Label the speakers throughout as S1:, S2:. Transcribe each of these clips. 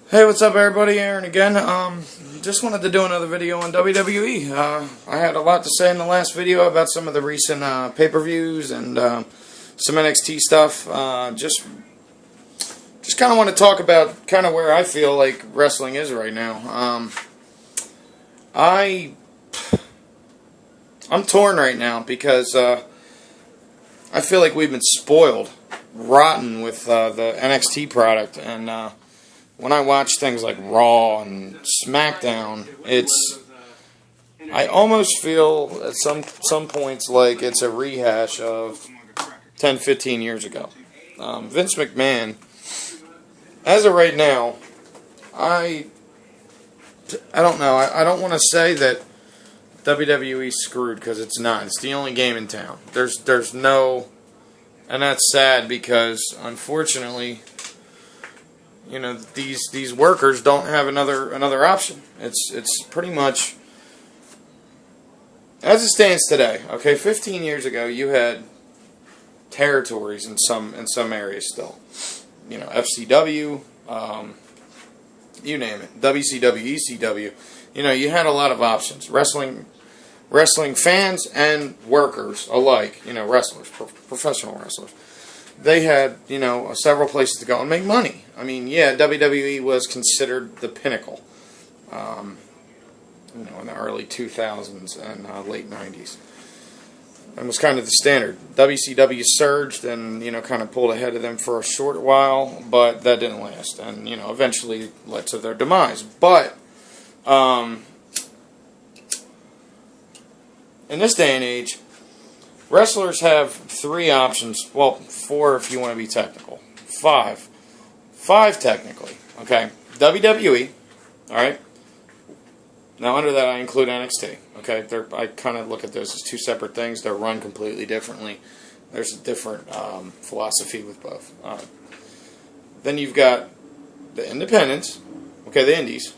S1: Hey, what's up everybody, Aaron again. Just wanted to do another video on WWE. I had a lot to say in the last video about some of the recent pay-per-views and some NXT stuff. Just kind of want to talk about kind of where I feel like wrestling is right now. I'm torn right now because I feel like we've been spoiled rotten with the NXT product, and when I watch things like Raw and SmackDown, I almost feel at some points like it's a rehash of 10, 15 years ago. Vince McMahon, as of right now, I don't know. I don't want to say that WWE's screwed, because it's not. It's the only game in town. There's no, and that's sad because unfortunately, you know, these workers don't have another option. It's pretty much as it stands today. Okay, 15 years ago, you had territories in some areas still. You know, FCW, you name it, WCW, ECW. You know, you had a lot of options. Wrestling fans and workers alike. You know, wrestlers, professional wrestlers. They had, you know, several places to go and make money. I mean, yeah, WWE was considered the pinnacle, you know, in the early 2000s and late 90s. And was kind of the standard. WCW surged and, you know, kind of pulled ahead of them for a short while, but that didn't last. And, you know, eventually led to their demise. But, in this day and age, wrestlers have three options. Well, four if you want to be technical. Five technically. Okay. WWE. Alright. Now under that I include NXT. Okay. I kind of look at those as two separate things. They're run completely differently. There's a different philosophy with both. Then you've got the independents. Okay, the indies.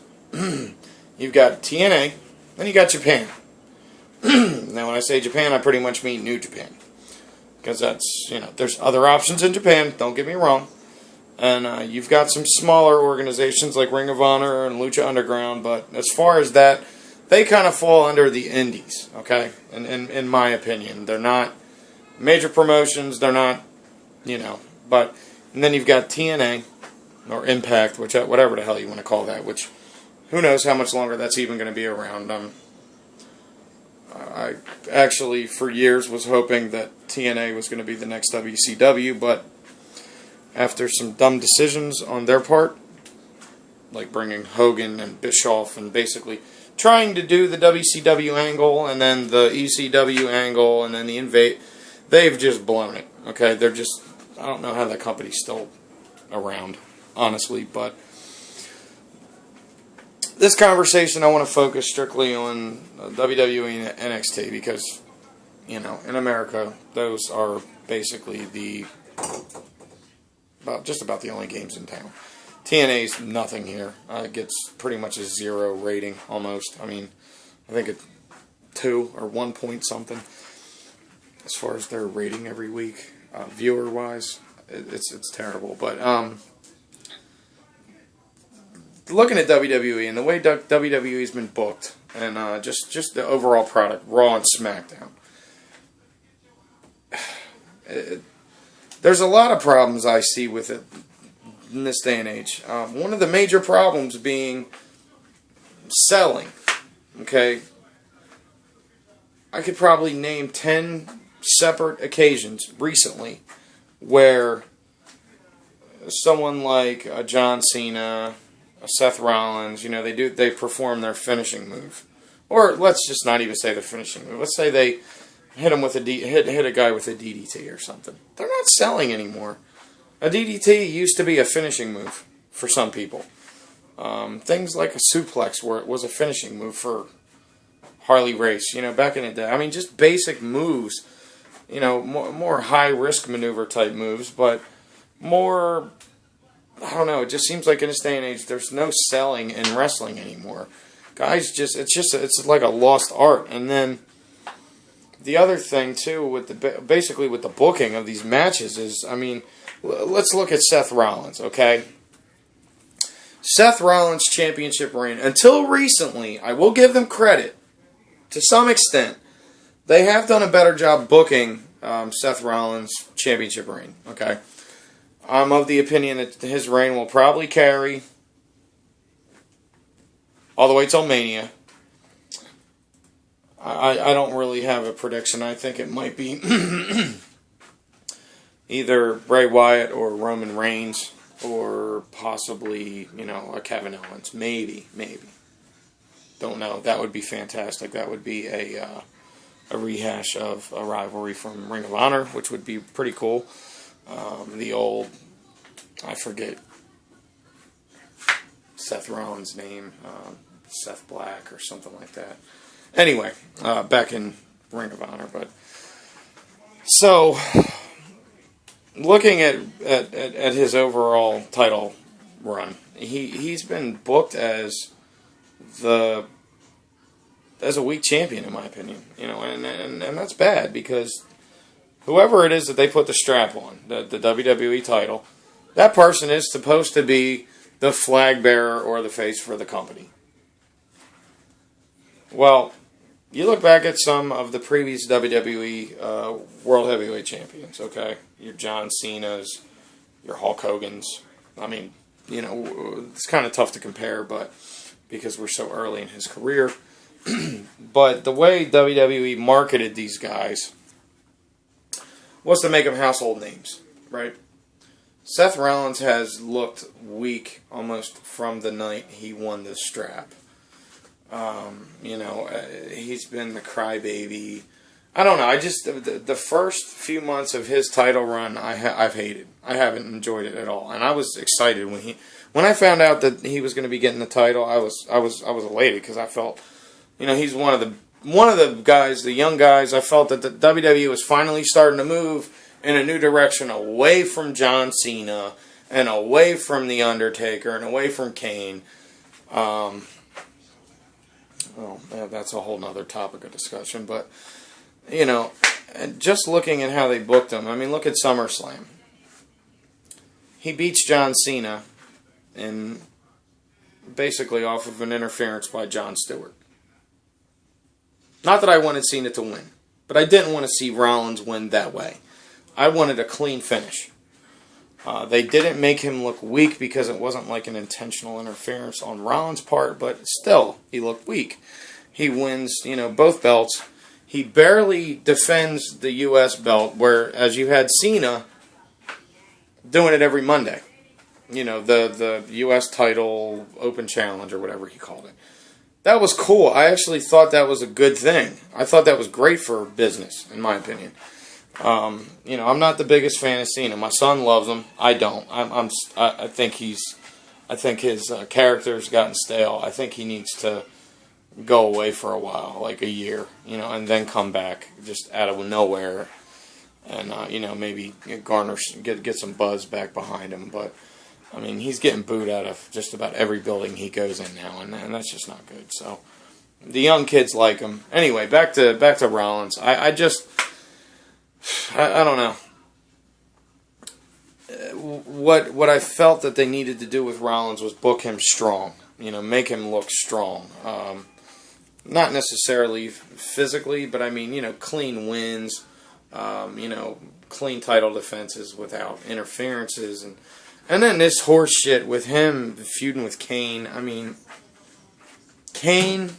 S1: You've got TNA. Then you got Japan. Now, when I say Japan, I pretty much mean New Japan. Because that's, you know, there's other options in Japan, don't get me wrong. And you've got some smaller organizations like Ring of Honor and Lucha Underground, but as far as that, they kind of fall under the indies, okay? In my opinion. They're not major promotions, they're not, you know, but, and then you've got TNA, or Impact, whatever the hell you want to call that, which, who knows how much longer that's even going to be around. I actually, for years, was hoping that TNA was going to be the next WCW, but after some dumb decisions on their part, like bringing Hogan and Bischoff and basically trying to do the WCW angle and then the ECW angle and then the Invade, they've just blown it. Okay, they're just, I don't know how that company's still around, honestly, but this conversation, I want to focus strictly on WWE and NXT because, you know, in America, those are basically just about the only games in town. TNA's nothing here. It gets pretty much a 0 rating, almost. I mean, I think it's 2 or 1 point something as far as their rating every week, viewer-wise. It's terrible, but looking at WWE and the way WWE's been booked, and just the overall product, Raw and SmackDown, there's a lot of problems I see with it in this day and age. One of the major problems being selling. Okay, I could probably name 10 separate occasions recently where someone like John Cena, Seth Rollins, you know, they perform their finishing move, or let's just not even say the finishing move. Let's say they hit him with hit a guy with a DDT or something. They're not selling anymore. A DDT used to be a finishing move for some people. Things like a suplex, where it was a finishing move for Harley Race, you know, back in the day. I mean, just basic moves, you know, more high risk maneuver type moves, but more, I don't know, it just seems like in this day and age, there's no selling in wrestling anymore. Guys, it's like a lost art. And then the other thing too, basically with the booking of these matches is, I mean, let's look at Seth Rollins, okay? Seth Rollins' championship reign, until recently, I will give them credit, to some extent, they have done a better job booking Seth Rollins' championship reign. Okay, I'm of the opinion that his reign will probably carry all the way till Mania. I don't really have a prediction. I think it might be either Bray Wyatt or Roman Reigns, or possibly, a Kevin Owens. Maybe. Don't know. That would be fantastic. That would be a rehash of a rivalry from Ring of Honor, which would be pretty cool. The old, I forget Seth Rollins' name, Seth Black or something like that. Anyway, back in Ring of Honor. But so, looking at his overall title run, he's been booked as a weak champion, in my opinion. And that's bad, because whoever it is that they put the strap on, the WWE title, that person is supposed to be the flag bearer or the face for the company. Well, you look back at some of the previous WWE World Heavyweight Champions, okay? Your John Cena's, your Hulk Hogan's. I mean, it's kind of tough to compare, but because we're so early in his career. But the way WWE marketed these guys was to make them household names, right? Seth Rollins has looked weak almost from the night he won the strap. He's been the crybaby. I don't know. I just the first few months of his title run, I've hated. I haven't enjoyed it at all, and I was excited when I found out that he was going to be getting the title. I was elated, because I felt, he's one of the guys, the young guys. I felt that the WWE was finally starting to move in a new direction, away from John Cena and away from The Undertaker and away from Cain. Well, that's a whole nother topic of discussion, but, just looking at how they booked him, I mean, look at SummerSlam. He beats John Cena and basically off of an interference by Jon Stewart. Not that I wanted Cena to win, but I didn't want to see Rollins win that way. I wanted a clean finish. They didn't make him look weak because it wasn't like an intentional interference on Rollins' part, but still, he looked weak. He wins, both belts. He barely defends the U.S. belt, whereas you had Cena doing it every Monday. The U.S. title open challenge, or whatever he called it. That was cool. I actually thought that was a good thing. I thought that was great for business, in my opinion. I'm not the biggest fan of Cena. My son loves him. I don't. I think his character's gotten stale. I think he needs to go away for a while, like a year, and then come back just out of nowhere, and maybe get some buzz back behind him. But I mean, he's getting booed out of just about every building he goes in now, and that's just not good. So the young kids like him. Anyway, back to Rollins. I don't know. What I felt that they needed to do with Rollins was book him strong. Make him look strong. Not necessarily physically, but I mean, clean wins. Clean title defenses without interferences, and then this horse shit with him feuding with Cain. I mean, Cain,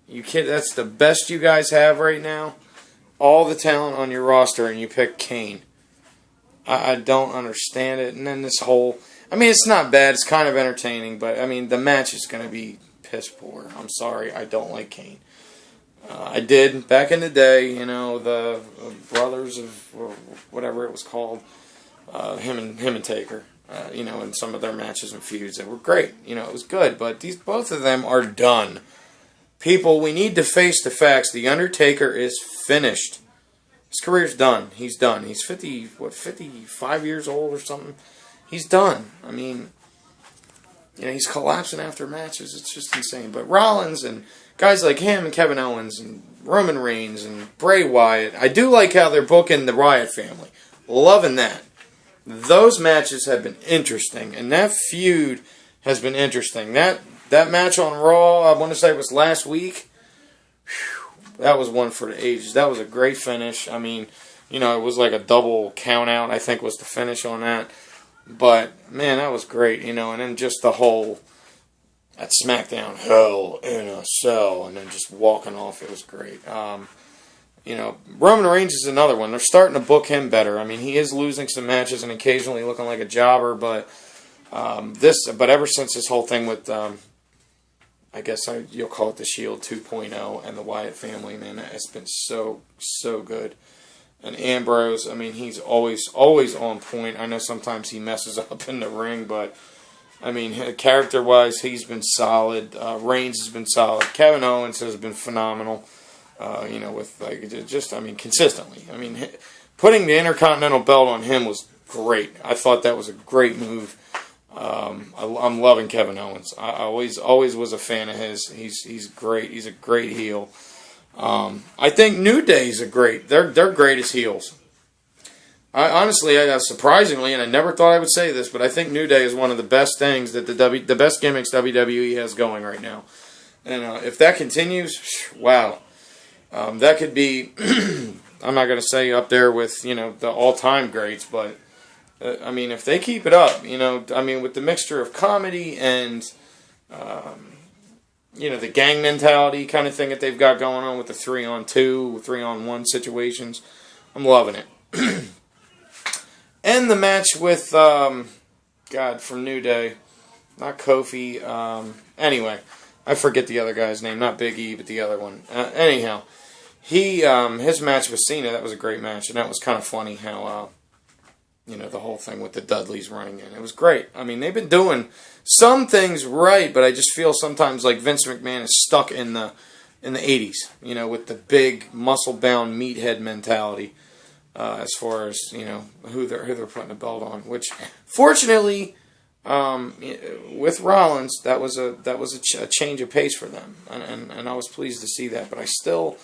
S1: you kid, that's the best you guys have right now. All the talent on your roster, and you pick Cain. I don't understand it. And then this whole, I mean, it's not bad. It's kind of entertaining, but I mean, the match is going to be piss poor. I'm sorry. I don't like Cain. I did back in the day, the brothers of whatever it was called, him and Taker, in some of their matches and feuds that were great. It was good, but both of them are done. People, we need to face the facts. The Undertaker is finished. His career's done. He's done. He's 55 years old or something. He's done. I mean, he's collapsing after matches. It's just insane. But Rollins and guys like him and Kevin Owens and Roman Reigns and Bray Wyatt, I do like how they're booking the Wyatt family. Loving that. Those matches have been interesting, and that feud has been interesting. That match on Raw, I want to say it was last week. Whew, that was one for the ages. That was a great finish. I mean, you know, it was like a double count out, I think was the finish on that. But, man, that was great, you know. And then just the whole, at SmackDown, Hell in a Cell, and then just walking off, it was great. You know, Roman Reigns is another one. They're starting to book him better. I mean, he is losing some matches and occasionally looking like a jobber, but but ever since this whole thing with, I guess you'll call it the Shield 2.0 and the Wyatt family, man, it's been so good. And Ambrose, I mean, he's always on point. I know sometimes he messes up in the ring, but I mean, character-wise, he's been solid. Reigns has been solid. Kevin Owens has been phenomenal. You know, with I mean, consistently. I mean, putting the Intercontinental belt on him was great. I thought that was a great move. I'm loving Kevin Owens. I always was a fan of his. He's great. He's a great heel. I think New Day's they're great as heels. Honestly, surprisingly, and I never thought I would say this, but I think New Day is one of the best things that the best gimmicks WWE has going right now. And if that continues, wow. That could be, I'm not going to say up there with, you know, the all-time greats, but, I mean, if they keep it up, you know, I mean, with the mixture of comedy and, you know, the gang mentality kind of thing that they've got going on with the 3-on-2, 3-on-1 situations, I'm loving it. And the match with, God, from New Day, not Kofi, anyway, I forget the other guy's name, not Big E, but the other one. Anyhow, his match with Cena, that was a great match, and that was kind of funny how, you know, the whole thing with the Dudleys running in. It was great. I mean, they've been doing some things right, but I just feel sometimes like Vince McMahon is stuck in the 80s, you know, with the big muscle-bound meathead mentality, as far as, you know, who they're putting a belt on, which, fortunately, with Rollins, that was a change of pace for them, and I was pleased to see that. But I still,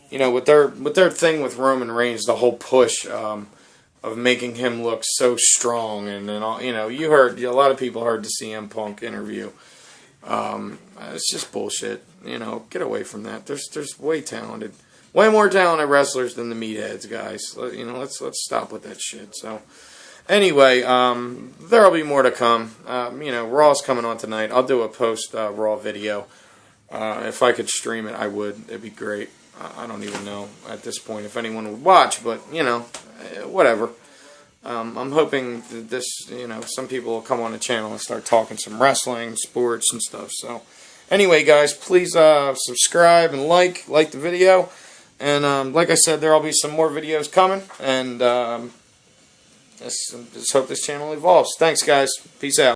S1: you know, with their thing with Roman Reigns, the whole push of making him look so strong, and all, you know, a lot of people heard the CM Punk interview. It's just bullshit. You know, get away from that. There's way more talented wrestlers than the meatheads, guys. You know, let's stop with that shit. So. Anyway, there'll be more to come. You know, Raw's coming on tonight. I'll do a post-Raw video. If I could stream it, I would. It'd be great. I don't even know at this point if anyone would watch, but, you know, whatever. I'm hoping that this, you know, some people will come on the channel and start talking some wrestling, sports, and stuff. So, anyway, guys, please subscribe and like the video. And, like I said, there'll be some more videos coming. And, just hope this channel evolves. Thanks, guys. Peace out.